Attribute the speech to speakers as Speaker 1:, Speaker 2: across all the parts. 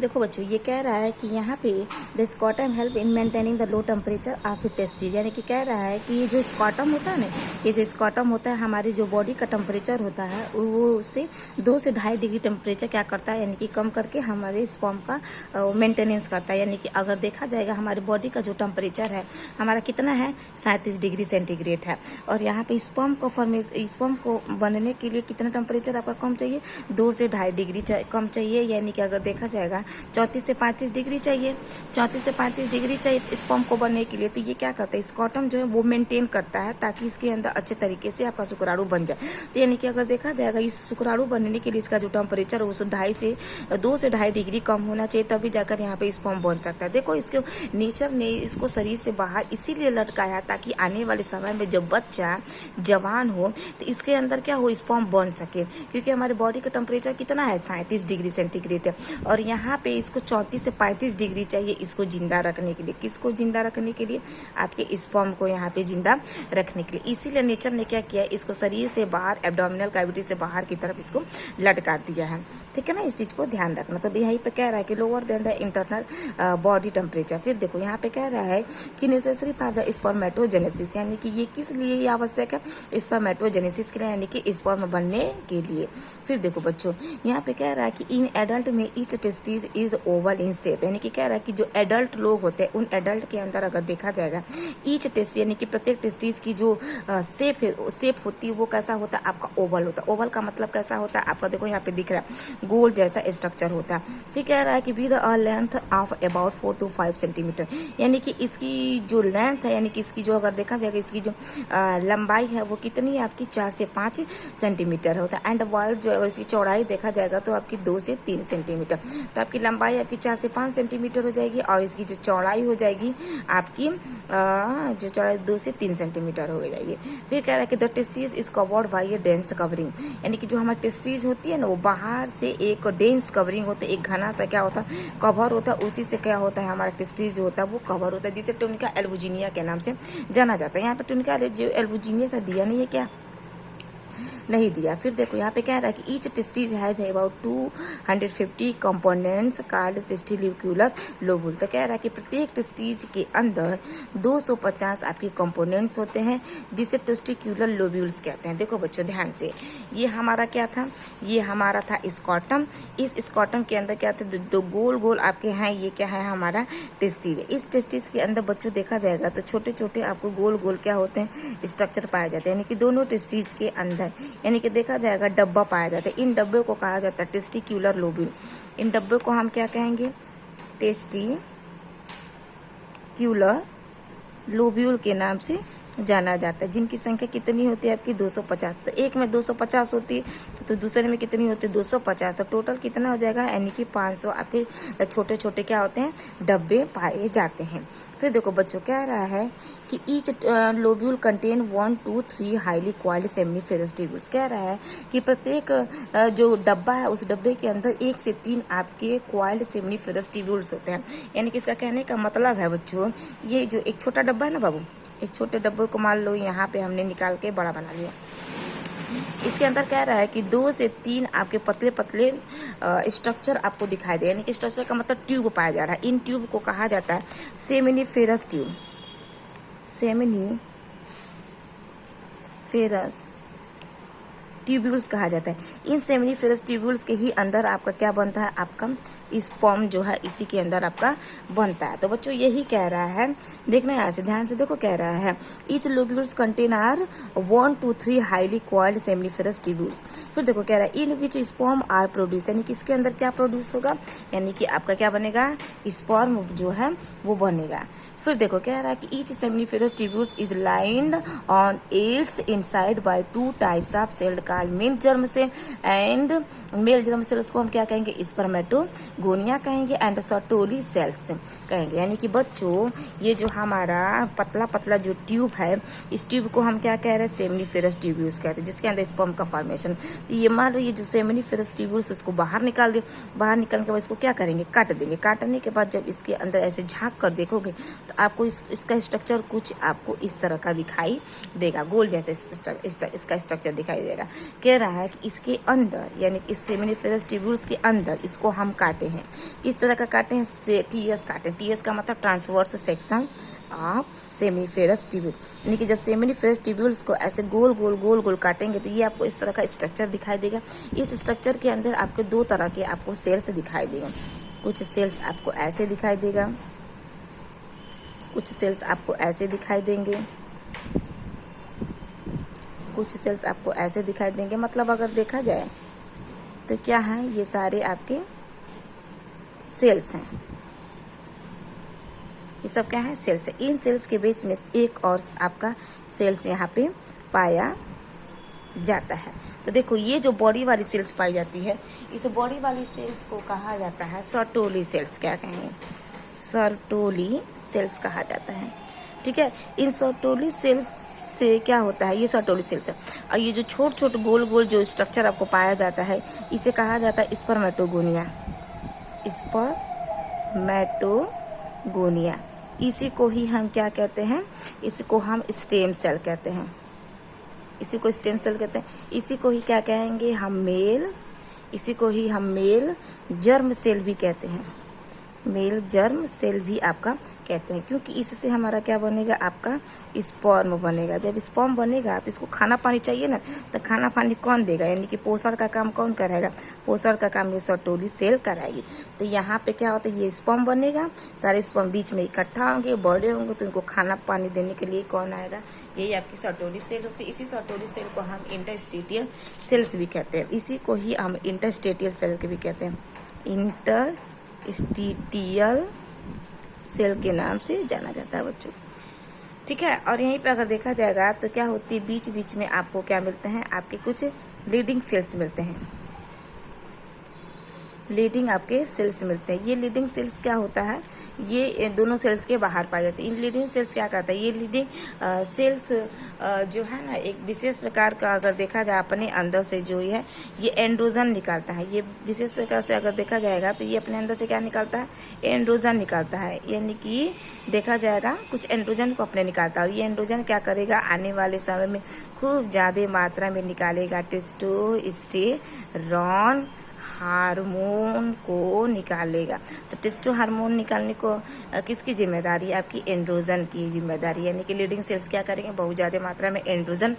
Speaker 1: देखो बच्चों, ये कह रहा है कि यहाँ पे the scrotum help in maintaining the low temperature of testis, यानी कि कह रहा है कि ये जो स्कॉटम होता है ना, ये जो स्कॉटम होता है हमारी जो बॉडी का टेम्परेचर होता है वो उससे 2 से 2.5 डिग्री टेम्परेचर क्या करता है, यानी कि कम करके हमारे स्पर्म का मेंटेनेंस करता है। यानी कि अगर देखा जाएगा हमारी बॉडी का जो टेम्परेचर है हमारा कितना है, 37 डिग्री सेंटीग्रेड है। और यहाँ पे स्पर्म को बनने के लिए कितना टेम्परेचर आपका कम चाहिए, 2 से 2.5 डिग्री कम चाहिए। यानी कि अगर देखा जाएगा 34 से 35 डिग्री चाहिए, 34 से 35 डिग्री चाहिए स्पर्म को बनने के लिए। तो ये क्या करता है, स्कॉटम जो है वो मेंटेन करता है ताकि इसके अंदर अच्छे तरीके से आपका शुक्राणु बन जाए। तो यानी कि अगर देखा जाएगा इस शुक्राणु बनने के लिए इसका जो टेम्परेचर है वो 2 से 2.5 डिग्री कम होना चाहिए, तभी जाकर यहाँ पे स्पर्म बन सकता है। देखो इसके नेचर ने इसको शरीर से बाहर इसीलिए लटकाया ताकि आने वाले समय में जब बच्चा जवान हो तो इसके अंदर क्या हो, स्पर्म बन सके। क्योंकि हमारे बॉडी का टेम्परेचर कितना है, 37 डिग्री सेंटीग्रेड है। और यहाँ पे इसको 34 से 35 डिग्री चाहिए इसको जिंदा रखने के लिए। किसको जिंदा रखने के लिए, आपके स्पर्म को यहाँ पे जिंदा रखने के लिए। इसीलिए नेचर ने क्या किया, इसको शरीर से बाहर एब्डोमिनल कैविटी से बाहर की तरफ इसको लटका दिया है। ठीक है ना, इस चीज को ध्यान रखना। तो यहीं पे कह रहा है कि lower than the internal body temperature. फिर देखो यहाँ पे कह रहा है कि नेसेसरी फॉर द स्पर्मेटोजेनेसिस, यानी कि ये किस लिए ये आवश्यक है, स्पर्मेटोजेनेसिस के लिए, यानी कि स्पर्म बनने के लिए। फिर देखो बच्चों यहाँ पे कह रहा है कि इन एडल्ट में each testis is oval in shape, यानी कि कह रहा है कि जो एडल्ट लोग होते हैं उन एडल्ट के अंदर अगर देखा जाएगा ईच टेस्ट, यानी कि प्रत्येक टेस्टिस की जो शेप होती है वो कैसा होता है, आपका ओवल होता है। ओवल का मतलब कैसा होता है, आपका देखो यहाँ पे दिख रहा है गोल जैसा स्ट्रक्चर होता है। फिर कह रहा है कि with a length of about 4 to 5 centimetre, यानी कि इसकी जो लेंथ है, यानी कि इसकी जो अगर देखा जाएगा इसकी जो लंबाई है वो कितनी है आपकी 4 से 5 सेंटीमीटर होता है। एंड वाइड जो है इसकी चौड़ाई देखा जाएगा तो आपकी 2 से 3 सेंटीमीटर। तो आपकी लंबाई आपकी 4 से 5 सेंटीमीटर हो जाएगी और इसकी जो चौड़ाई हो जाएगी आपकी जो चौड़ाई 2 से 3 सेंटीमीटर हो जाएगी। फिर कह रहा है कि the testis is covered by A dense covering, यानी कि जो हमारी टेस्टिस होती है ना वो बाहर से एक डेंस कवरिंग होता है, एक घना सा क्या होता है, कवर होता है। उसी से क्या होता है, हमारा टेस्टिस जो होता है वो कवर होता है, जिसे ट्यूनिका एल्बुजिनिया के नाम से जाना जाता है। यहाँ पे ट्यूनिका एल्बुजिनिया सा दिया नहीं है, क्या नहीं दिया। फिर देखो यहाँ पे कह रहा है कि each testis has about 250 components called testicular lobule. तो कह रहा है कि प्रत्येक टेस्टिस के अंदर 250 आपके कंपोनेंट्स होते हैं जिसे टेस्टिक्युलर लोब्यूल्स कहते हैं। देखो बच्चों ध्यान से, ये हमारा क्या था, ये हमारा था स्कॉटम। इस स्कॉटम के अंदर क्या था, दो गोल गोल आपके हैं, ये क्या है हमारा टेस्टिस है। इस टेस्टिस के अंदर बच्चों देखा जाएगा तो छोटे छोटे आपको गोल गोल क्या होते हैं, स्ट्रक्चर पाए जाते हैं। यानी कि दोनों टेस्टिस के अंदर यानी कि देखा जाएगा डब्बा पाया जाता है। इन डब्बे को कहा जाता है टेस्टिक्युलर लोब्यूल। इन डब्बे को हम क्या कहेंगे, टेस्टिक्युलर लोब्यूल के नाम से जाना जाता है, जिनकी संख्या कितनी होती है आपकी 250। तो एक में 250 होती है तो दूसरे में कितनी होती है 250। तो टोटल कितना हो जाएगा, यानी कि 500 आपके छोटे छोटे क्या होते हैं, डब्बे पाए जाते हैं। फिर देखो बच्चों कह रहा है कि each lobule contain 1 to 3 highly coiled seminiferous tubules. कह रहा है कि प्रत्येक जो डब्बा है उस डब्बे के अंदर 1 से 3 आपके क्वाइल्ड सेमिनिफेरस ट्यूब्यूल्स होते हैं। यानी कि इसका कहने का मतलब है बच्चों, ये जो एक छोटा डब्बा है ना बाबू, इस छोटे डब्बे को मान लो यहाँ पे हमने निकाल के बड़ा बना लिया। इसके अंदर कह रहा है कि 2 से 3 आपके पतले पतले स्ट्रक्चर आपको दिखाई दे, यानी कि स्ट्रक्चर का मतलब ट्यूब पाया जा रहा है। इन ट्यूब को कहा जाता है सेमिनिफेरस ट्यूब, सेमिनिफेरस ट्यूब्यूल्स कहा जाता है। इन सेमिनिफेरस ट्यूब्यूल्स के ही अंदर आपका क्या बनता है, आपका स्पर्म जो है इसी के अंदर आपका बनता है। तो बच्चों यही कह रहा है, देखना यहाँ से ध्यान से देखो, कह रहा है each lobules contain are 1 to 3 highly coiled seminiferous tubules. फिर देखो कह रहा है in which sperm are produce, यानी कि इसके अंदर क्या प्रोड्यूस होगा, यानी कि आपका क्या बनेगा, स्पर्म जो है वो बनेगा। फिर देखो कह रहा है कि each seminiferous tubules is lined on its inside by 2 types of cell called male germ cell and male germ cells को हम क्या कहेंगे, स्पर्मेटोगोनिया कहेंगे एंड सर्टोली सेल्स कहेंगे। यानी कि बच्चों ये जो हमारा पतला पतला जो ट्यूब है इस ट्यूब को हम क्या कह रहे हैं, सेमिनिफेरस ट्यूब्यूल्स कहते हैं, जिसके अंदर स्पर्म का फॉर्मेशन। तो ये मान लो ये जो सेमिनिफेरस ट्यूब्यूल्स इसको बाहर निकाल दे, बाहर निकालने के बाद इसको क्या करेंगे, काट देंगे। काटने के बाद जब इसके अंदर ऐसे झाँक कर देखोगे तो आपको इसका स्ट्रक्चर कुछ आपको इस तरह का दिखाई देगा, गोल जैसे इसका स्ट्रक्चर दिखाई देगा। कह रहा है कि इसके अंदर यानी इस सेमिनिफेरस ट्यूब्यूल्स के अंदर इसको हम काटे हैं। किस तरह का काटे हैं? टीएस काटे। टीएस का मतलब transverse section of seminiferous tubule, यानी कि जब सेमिनिफेरस ट्यूब्यूल्स को ऐसे गोल गोल गोल गोल काटेंगे तो ये आपको इस तरह का स्ट्रक्चर दिखाई देगा। इस स्ट्रक्चर के अंदर आपको दो तरह के आपको सेल्स दिखाई देगा। कुछ सेल्स आपको ऐसे दिखाई देगा, कुछ सेल्स आपको ऐसे दिखाई देंगे, कुछ सेल्स आपको ऐसे दिखाई देंगे। मतलब अगर देखा जाए तो क्या है, ये सारे आपके सेल्स हैं। ये सब क्या है? सेल्स है। इन सेल्स के बीच में एक और आपका सेल्स यहाँ पे पाया जाता है। तो देखो ये जो बॉडी वाली सेल्स पाई जाती है, इस बॉडी वाली सेल्स को कहा जाता है सर्टोली सेल्स। क्या कहेंगे? सर्टोली सेल्स कहा जाता है। ठीक है, इन सर्टोली सेल्स से क्या होता है? ये सर्टोली सेल्स है। और ये जो छोटे छोटे गोल गोल जो स्ट्रक्चर आपको पाया जाता है, इसे कहा जाता है स्पर्मेटोगोनिया। स्पर्मेटोगोनिया, इसी को ही हम क्या कहते हैं? इसको हम स्टेम सेल कहते हैं। इसी को स्टेम सेल कहते हैं। इसी को ही क्या कहेंगे हम? मेल। इसी को ही हम मेल जर्म सेल भी कहते हैं। मेल जर्म सेल भी आपका कहते हैं, क्योंकि इससे हमारा क्या बनेगा? आपका स्पर्म बनेगा। जब स्पर्म बनेगा तो इसको खाना पानी चाहिए ना, तो खाना पानी कौन देगा? यानी कि पोषण का काम कौन कराएगा? पोषण का काम ये सर्टोली सेल कराएगी। तो यहाँ पे क्या होता है? ये स्पर्म बनेगा, सारे स्पर्म बीच में इकट्ठा होंगे, बड़े होंगे, तो इनको खाना पानी देने के लिए कौन आएगा? यही आपकी सर्टोली सेल होती है। इसी सर्टोली सेल को हम इंटरस्टेटियल सेल्स भी कहते हैं। इसी को ही हम इंटरस्टेटियल सेल भी कहते हैं। इंटरस्टेटियल सेल के नाम से जाना जाता है बच्चों। ठीक है, और यहीं पे अगर देखा जाएगा तो क्या होती है? बीच बीच में आपको क्या मिलते हैं? आपके कुछ लीडिंग सेल्स मिलते हैं। लीडिंग आपके सेल्स मिलते हैं। ये लीडिंग सेल्स क्या होता है? ये दोनों सेल्स के बाहर पाए जाते हैं। इन लीडिंग सेल्स क्या कहता है? ये लीडिंग सेल्स जो है ना, एक विशेष प्रकार का अगर देखा जाए अपने अंदर से जो है ये एंड्रोजन निकालता है। ये विशेष प्रकार से अगर देखा जाएगा तो ये अपने अंदर से क्या निकालता है? एंड्रोजन निकालता है। यानी कि देखा जाएगा कुछ एंड्रोजन को अपने निकालता है। और ये एंड्रोजन क्या करेगा? आने वाले समय में खूब ज्यादा मात्रा में निकालेगा टेस्टोस्टेरॉन हार्मोन को निकालेगा। तो टेस्टो हार्मोन निकालने को किसकी जिम्मेदारी है? आपकी एंड्रोजन की जिम्मेदारी। यानी कि लीडिंग सेल्स क्या करेंगे? बहुत ज्यादा मात्रा में एंड्रोजन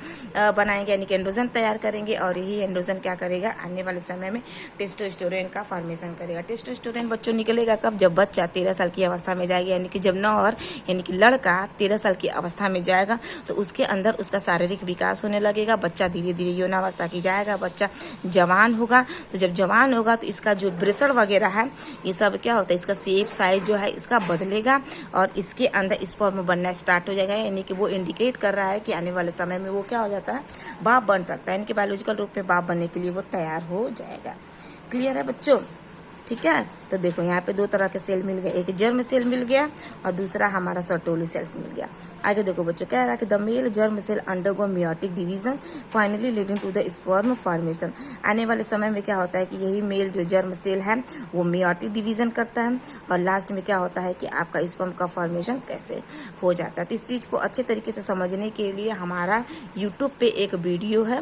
Speaker 1: बनाएंगे, यानी कि एंड्रोजन तैयार करेंगे। और यही एंड्रोजन क्या करेगा? आने वाले समय में टेस्टोस्टेरोन का फॉर्मेशन करेगा। टेस्टोस्टेरोन बच्चों निकलेगा कब? जब बच्चा 13 साल की अवस्था में जाएगा, यानी कि जब नौर यानी कि लड़का 13 साल की अवस्था में जाएगा तो उसके अंदर उसका शारीरिक विकास होने लगेगा। बच्चा धीरे धीरे यौनावस्था की जाएगा, बच्चा जवान होगा। तो जब जवान होगा तो इसका जो ब्रेसर वगैरह है ये सब क्या होता है? इसका शेप साइज जो है इसका बदलेगा और इसके अंदर स्पर्म बनना स्टार्ट हो जाएगा। यानी कि वो इंडिकेट कर रहा है कि आने वाले समय में वो क्या हो जाता है? बाप बन सकता है। यानी कि बायोलॉजिकल रूप में बाप बनने के लिए वो तैयार हो जाएगा। क्लियर है बच्चों? ठीक है, तो देखो यहाँ पे दो तरह के सेल मिल गए, एक जर्म सेल मिल गया और दूसरा हमारा सर्टोली सेल्स मिल गया। आगे देखो बच्चों क्या रहा है कि the male germ cell undergo meiotic division finally leading to the sperm formation. आने वाले समय में क्या होता है कि यही मेल जो जर्म सेल है वो मियोटिक डिवीजन करता है और लास्ट में क्या होता है कि आपका स्पर्म का फॉर्मेशन कैसे हो जाता है। तो इस चीज को अच्छे तरीके से समझने के लिए हमारा यूट्यूब पे एक वीडियो है,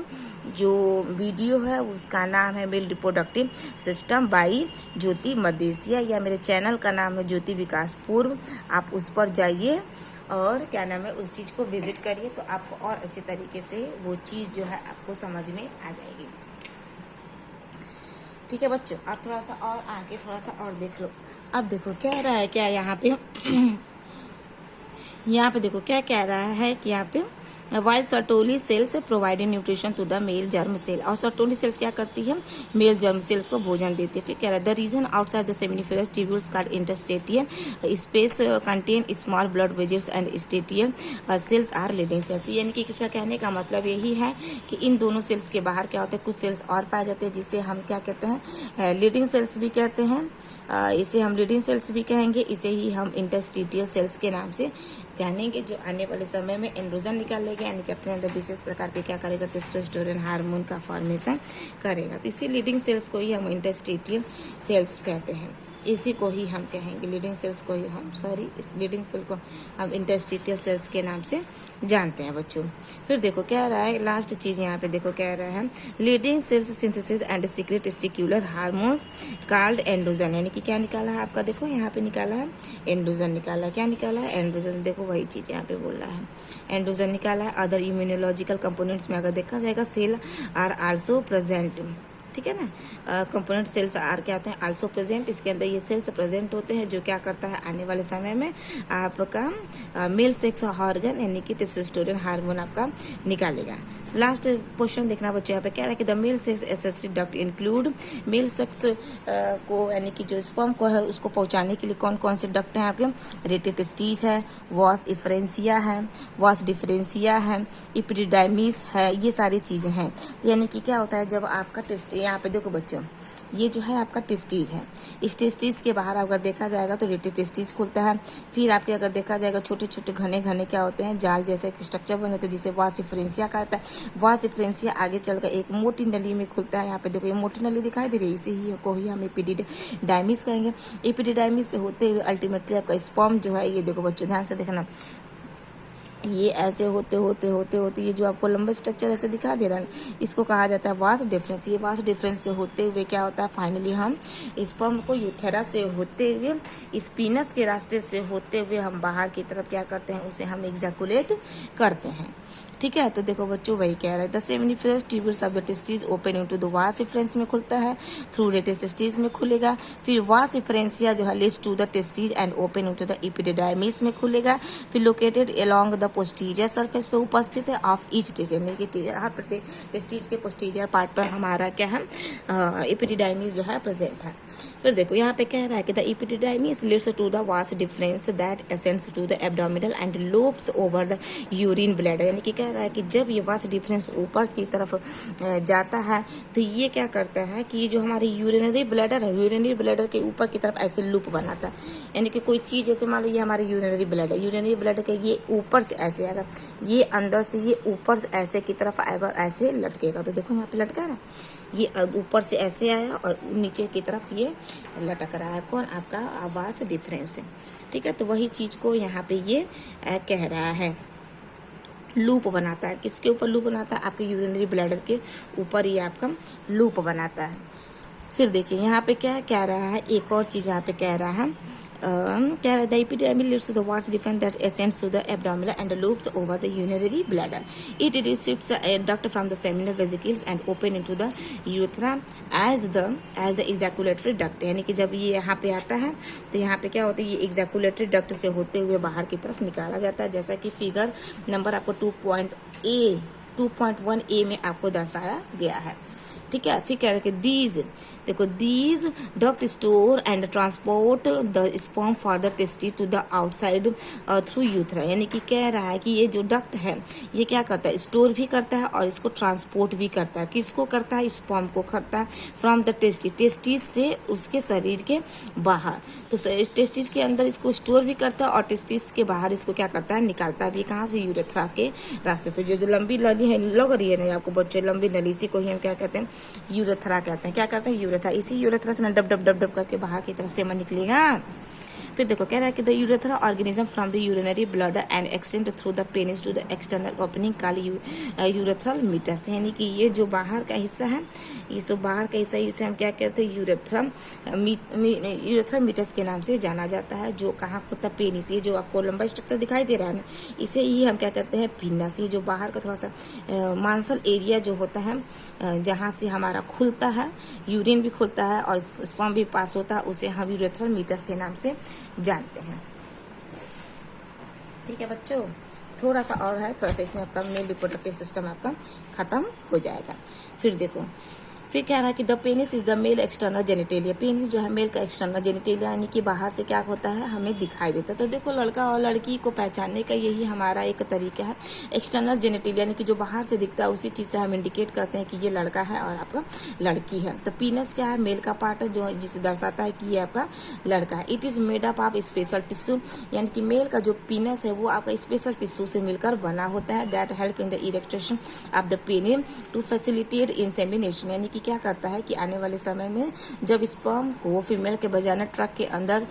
Speaker 1: जो वीडियो है उसका नाम है मेल रिप्रोडक्टिव सिस्टम बाई ज्योति मदेशिया, या मेरे चैनल का नाम है ज्योति विकास पूर्व। आप उस पर जाइए और क्या नाम है उस चीज को विजिट करिए, तो आपको और अच्छे तरीके से वो चीज जो है आपको समझ में आ जाएगी। ठीक है बच्चों, आप थोड़ा सा और आगे थोड़ा सा और देख लो। अब देखो क्या रहा है, क्या यहाँ पे यहाँ पे देखो क्या कह रहा है कि यहाँ पे while Sertoli cells providing nutrition to the male germ cell. और सर्टोली सेल्स क्या करती है? मेल जर्म सेल्स को भोजन देती है। फिर कह रहा है the region outside the seminiferous tubules called interstitial space contain small blood vessels and interstitial cells are Leydig cells. यानी कि किसका कहने का मतलब यही है कि इन दोनों सेल्स के बाहर क्या होता है? कुछ सेल्स और पाए जाते हैं जिसे हम क्या कहते हैं? लीडिंग सेल्स भी कहते हैं। इसे हम लीडिंग सेल्स भी कहेंगे, इसे ही हम इंटरस्टेटियल सेल्स के नाम से जानेंगे, जो आने वाले समय में एंड्रोजन निकालेगा, यानी कि अपने अंदर विशेष प्रकार के क्या करेगा? टेस्टोस्टेरोन हार्मोन का फॉर्मेशन करेगा। तो इसी लीडिंग सेल्स को ही हम इंटरस्टेटियल सेल्स कहते हैं। इसी को ही हम कहेंगे, लीडिंग सेल्स को ही हम इस लीडिंग सेल को हम इंटरस्टिशियल सेल्स के नाम से जानते हैं बच्चों। फिर देखो क्या रहा है, लास्ट चीज़ यहाँ पे देखो क्या रहा है, Leydig cells synthesis and secrete testicular hormones called androgen, यानी कि क्या निकाला है आपका, देखो यहाँ पे निकाला है एंड्रोजन निकाला है। क्या निकाला है? एंड्रोजन। देखो वही चीज़ यहाँ पे बोल रहा है, एंड्रोजन निकाला है। अदर इम्यूनोलॉजिकल कंपोनेंट्स में अगर देखा जाएगा, सेल आर आल्सो प्रेजेंट, ठीक है ना, कंपोनेंट सेल्स आर क्या होते हैं, आल्सो प्रेजेंट। इसके अंदर ये सेल्स प्रेजेंट होते हैं जो क्या करता है, आने वाले समय में आपका मेल सेक्स ऑर्गन यानी कि टेस्टोस्टेरोन हार्मोन आपका निकालेगा। लास्ट क्वेश्चन देखना बच्चों, यहाँ पे क्या है कि the male sex accessory duct include, male sex को यानी कि जो स्पर्म को है उसको पहुंचाने के लिए कौन कौन से डक्ट हैं आपके, रेटिटिस्टिस है, वास इफ्रेंसिया है, वास डिफरेंसिया है, इपिडिडाइमिस है, ये सारी चीज़ें हैं। यानी कि क्या होता है, जब आपका टेस्ट, यहाँ पे देखो बच्चों, ये जो है आपका टेस्टिस है, इस टेस्टिस के बाहर अगर देखा जाएगा तो रेटिटिस्टिस खुलता है। फिर आपके अगर देखा जाएगा छोटे छोटे घने घने क्या होते हैं, जाल जैसे एक स्ट्रक्चर बन जाते हैं जिसे वास इफ्रेंसिया कहता है। वास इफ्रेंसिया आगे चलकर एक मोटी नली में खुलता है। यहाँ पे देखो ये मोटी नली दिखाई दे रही है, इसी ही को ही हम एपिडिडाइमिस कहेंगे। एपिडिडाइमिस से होते हुए अल्टीमेटली आपका स्पर्म जो है, ये देखो बच्चों ध्यान से देखना, ये ऐसे होते होते होते होते ये जो आपको लंबा स्ट्रक्चर ऐसे दिखा दे रहा है, इसको कहा जाता है वास डिफरेंस। ये वास डिफरेंस से होते हुए क्या होता है, फाइनली हम स्पर्म को यूथेरा से होते हुए, इस पीनस के रास्ते से होते हुए हम बाहर की तरफ क्या करते हैं, उसे हम एग्जैकुलेट करते हैं। ठीक है, तो देखो बच्चों वही कह रहा है, the seminiferous tubules of the testis open into the वास इफरेंस में खुलता है, थ्रू रेटिस में खुलेगा। फिर वास इफरेंसिया जो है leaves to the testis and open into the epididymis में खुलेगा। फिर located along the posterior surface पे उपस्थित है ऑफ ईच टेस्ट, यानी कि हर प्रत्येक टेस्टिस के पोस्टीरियर पार्ट पर हमारा क्या है, एपिडिडाइमिस जो है प्रेजेंट है। फिर देखो यहाँ पे कह रहा है कि the epididymis leads to the vas deferens that ascends to the abdominal and loops over the urine bladder, यानी कि कह रहा है कि जब ये वास डिफरेंस ऊपर की तरफ जाता है तो ये क्या करता है कि जो हमारी यूरिनरी ब्लैडर है, यूरिनरी ब्लैडर के ऊपर की तरफ ऐसे लूप बनाता है। यानी कि कोई चीज़ जैसे मान लो ये हमारी यूरिनरी ब्लैडर, यूरिनरी ब्लैडर के ये ऊपर से ऐसे आएगा, ये अंदर से ये ऊपर से ऐसे की तरफ आएगा और ऐसे लटकेगा। तो देखो यहाँ पे लटका ना, ये ऊपर से ऐसे आया और नीचे की तरफ ये लटक रहा है, कौन, आपका वास डिफरेंस है। ठीक है, तो वही चीज़ को यहाँ पे ये कह रहा है, लूप बनाता है। किसके ऊपर लूप बनाता है, आपके यूरिनरी ब्लैडर के ऊपर ही आपका लूप बनाता है। फिर देखिए यहाँ पे क्या कह रहा है, एक और चीज़ यहाँ पे कह रहा है, क्या है, the epididymis leads to the vas deferens that ascends to the abdominal and loops over the urinary bladder. It receives a duct from the seminal vesicles and open into the urethra as the ejaculatory duct, यानी कि जब ये यहाँ पे आता है तो यहाँ पे क्या होता है, ये ejaculatory duct से होते हुए बाहर की तरफ निकाला जाता है, जैसा कि फिगर नंबर आपको 2.1a में आपको दर्शाया गया है। ठीक है, फिर कह रहे कि these duct store and transport the sperm for the testis to the outside through urethra, यानी कि कह रहा है कि ये जो डक्ट है ये क्या करता है, स्टोर भी करता है और इसको ट्रांसपोर्ट भी करता है। किसको करता है, स्पर्म को करता है, फ्रॉम द टेस्टिस से उसके शरीर के बाहर। तो टेस्टिस के अंदर इसको स्टोर भी करता है और टेस्टिस के बाहर इसको क्या करता है, निकालता भी। कहाँ से, यूरेथ्रा के रास्ते से। जो लंबी नली है, लग रही है ना आपको बच्चों, लंबी नली, इसी को ही हम क्या कहते हैं, यूरेथ्रा कहते हैं। क्या कहते हैं, यूरेथ्रा। इसी यूरेथ्रा से ना डब डब डब डब करके बाहर की तरफ सेमन निकलेगा। फिर देखो कह रहा है कि द यूरेथ्रा ऑर्गेनिज्म from the urinary bladder and extend through the penis to the external opening called urethral meatus, यानी कि ये जो बाहर का हिस्सा है, ये जो बाहर का हिस्सा है, इसे हम क्या कहते हैं, यूरेथ्रल मीटस के नाम से जाना जाता है। जो कहाँ होता है, पेनिस। ये जो आपको लंबा स्ट्रक्चर दिखाई दे रहा है ना, इसे ही हम क्या कहते हैं, पिनस। ये जो बाहर का थोड़ा सा मांसल एरिया जो होता है, जहाँ से हमारा खुलता है, यूरिन भी खुलता है और स्पर्म भी पास होता है, उसे हम यूरेथ्रल मीटस के नाम से जानते हैं। ठीक है बच्चों, थोड़ा सा और है, थोड़ा सा इसमें आपका मेल रिप्रोडक्टिव सिस्टम आपका खत्म हो जाएगा। फिर देखो, फिर कह रहा है कि the penis is the male external genitalia. Penis जो है मेल का एक्सटर्नल जेनिटेलिया, यानी कि बाहर से क्या होता है, हमें दिखाई देता है। तो देखो, लड़का और लड़की को पहचानने का यही हमारा एक तरीका है। एक्सटर्नल जेनिटेलिया यानी कि जो बाहर से दिखता है, उसी चीज़ से हम इंडिकेट करते हैं कि ये लड़का है और आपका लड़की है। तो पीनस क्या है, मेल का पार्ट है, जो जिसे दर्शाता है कि ये आपका लड़का है। It is made up of special tissue, यानी कि मेल का जो पीनस है वो आपका स्पेशल टिश्यू से मिलकर बना होता है। That help in the erection of the penis to facilitate insemination, यानी कि क्या करता है कि आने वाले समय में जब स्पर्म को फीमेल के वजाइना ट्रैक्ट के अंदर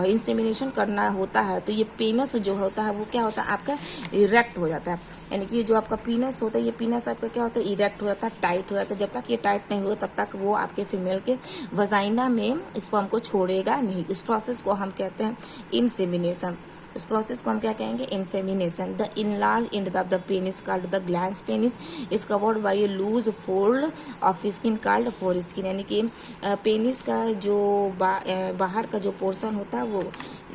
Speaker 1: इंसेमिनेशन करना होता है तो ये पेनिस जो होता है वो क्या होता है आपका इरेक्ट हो जाता है। यानी कि जो आपका पीनस होता है ये पीनस आपका क्या होता है इरेक्ट हो जाता है, टाइट हो जाता है। जब तक ये टाइट नहीं हुआ तब तक वो आपके फीमेल के वजाइना में स्पर्म को छोड़ेगा नहीं। इस प्रोसेस को हम कहते हैं इंसेमिनेशन। उस प्रोसेस को हम क्या कहेंगे insemination. The enlarge end of the penis called the glans penis is covered by a loose fold of skin called foreskin. यानी कि पेनिस का जो बाहर का जो पोर्शन होता है वो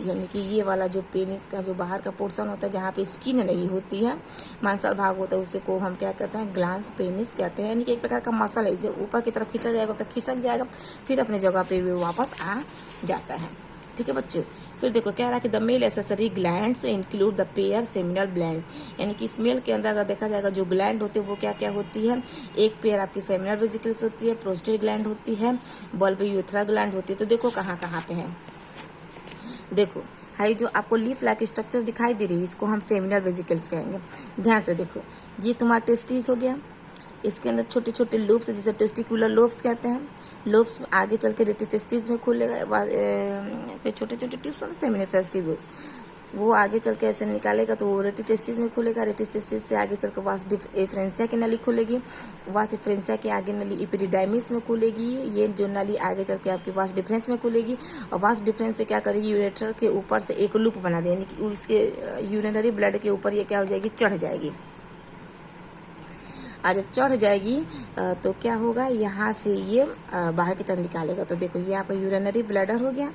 Speaker 1: यानी कि ये वाला जो पेनिस का जो बाहर का पोर्शन होता है जहाँ पे स्किन नहीं होती है मांसल भाग होता है उसे को हम क्या कहते हैं ग्लैंस पेनिस कहते हैं। यानी कि एक प्रकार का मसल है जो ऊपर की तरफ खींचा जाएगा तो खिसक जाएगा फिर अपने जगह पे वो वापस आ जाता है। ठीक है बच्चों, फिर देखो क्या रहा कि the male accessory glands include the pair seminal gland. यानी कि इस मेल के अंदर अगर देखा जाएगा जो ग्लैंड होते हैं वो क्या क्या होती है, एक पेयर आपकी सेमिनल वेसिकल्स होती है, प्रोस्टेट ग्लैंड होती है, बल्बोयूथरा ग्लैंड होती है। तो देखो कहाँ कहाँ पे है, देखो हाई जो आपको लीफ लाइक स्ट्रक्चर दिखाई दे रही है इसको हम सेमिनल वेसिकल्स कहेंगे। ध्यान से देखो ये तुम्हारा टेस्टिस हो गया, इसके अंदर छोटे छोटे लोब्स जिसे टेस्टिकुलर लोब्स कहते हैं। लोब्स आगे चल के रेटिटेस्टिस में खुलेगा, फिर छोटे छोटे ट्यूब्स होते सेमिनिफरस ट्यूब्स वो आगे चल के ऐसे निकालेगा तो वो रेटिटेस्टिस में खुलेगा। रेटिटेस्टिस से आगे चल के वास डिफरेंशिया की नली खुलेगी, वास डिफरेंशिया के आगे नली एपिडिडाइमिस में खुलेगी। ये जो नली आगे चल के आपकी वास डिफरेंस में खुलेगी और वास डिफरेंस से क्या करेगी यूरेटर के ऊपर से एक लूप बना देगी। यानी कि इसके यूरिनरी ब्लड के ऊपर ये क्या हो जाएगी चढ़ जाएगी। आज जब चढ़ जाएगी तो क्या होगा यहाँ से ये बाहर की तरफ निकालेगा। तो देखो ये आपका यूरिनरी ब्लैडर हो गया।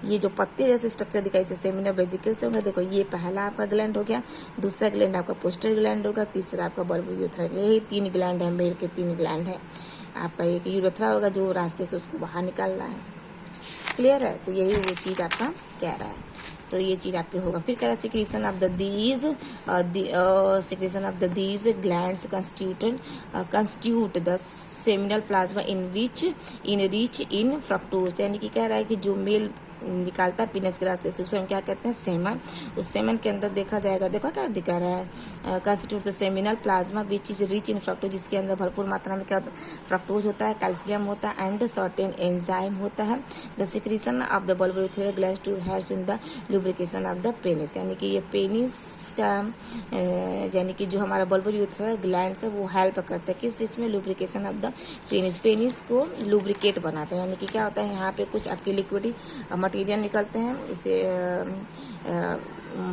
Speaker 1: ये जो पत्ते जैसे स्ट्रक्चर दिखाई इसे सेमिनल वेसिकल्स होगा। देखो ये पहला आपका ग्लैंड हो गया, दूसरा ग्लैंड आपका पोस्टर ग्लैंड होगा, तीसरा आपका बल्बोयूथरा। यही 3 ग्लैंड है, मेल के 3 ग्लैंड है। आपका एक यूरेथ्रा होगा जो रास्ते से उसको बाहर निकाल रहा है। क्लियर है, तो यही वो चीज़ आपका कह रहा है। तो ये चीज़ आपके होगा। फिर कह रहा है secretion of the these secretion of the these glands constitute the seminal plasma in rich in fructose. यानी कि कह रहा है कि जो मेल निकालता है पीनस के रास्ते से उसे हम क्या कहते हैं सेमन। उस सेमन के अंदर देखा जाएगा, देखो क्या दिखा रहा है constitute the seminal plasma which is rich in fructose, जिसके अंदर भरपूर मात्रा में क्या फ्रक्टोज होता है, कैल्शियम होता है एंड सर्टेन एंजाइम होता है। The secretion of the bulbourethral gland to help in the lubrication of the penis. यानी कि ये पेनिस का यानी कि जो हमारा बल्बोयूथरा ग्लैंड है वो हेल्प करता है किस चीज़ में, lubrication of the penis. Penis को लुब्रिकेट बनाता है। यानी कि क्या होता है यहाँ पे कुछ आपके लिक्विड मटेरियल निकलते हैं, इसे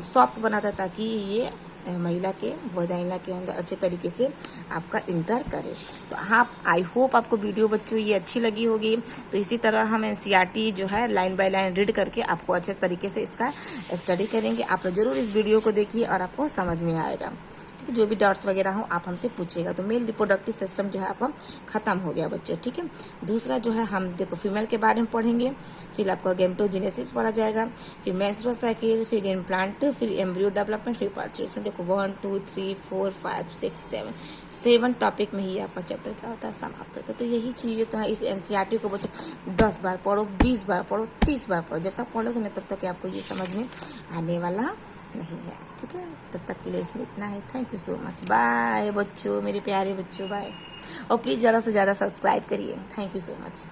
Speaker 1: सॉफ्ट बनाता है ताकि ये महिला के वजाइना के अंदर अच्छे तरीके से आपका इंटर करे। तो आप आई होप आपको वीडियो बच्चों ये अच्छी लगी होगी। तो इसी तरह हम एनसीईआरटी जो है लाइन बाय लाइन रीड करके आपको अच्छे तरीके से इसका स्टडी करेंगे। आप लोग जरूर इस वीडियो को देखिए और आपको समझ में आएगा। जो भी डाउट्स वगैरह हो आप हमसे पूछिएगा। तो मेल रिप्रोडक्टिव सिस्टम जो है आपका खत्म हो गया बच्चों। ठीक है, दूसरा जो है हम देखो फीमेल के बारे में पढ़ेंगे, फिर आपका गैमेटोजेनेसिस पढ़ा जाएगा, फिर मेंस्ट्रुअल साइकिल, फिर इम्प्लांट, फिर एम्ब्रियो डेवलपमेंट, फिर पार्चुरेशन। देखो 1 2 3 4 5 6 7 टॉपिक में ही आपका चैप्टर क्या होता है समाप्त होता है। तो यही चीज़ें तो है इस एनसीईआरटी को बच्चों 10 बार पढ़ो, 20 बार पढ़ो, 30 बार पढ़ो। जब तक पढ़ोगे ना तब तक आपको ये समझ में आने वाला नहीं है। ठीक है, तब तक के लिए इसमें इतना है। Thank you so much, bye बच्चों, मेरे प्यारे बच्चों, बाय। और प्लीज़ ज़्यादा से ज़्यादा सब्सक्राइब करिए। Thank you so much.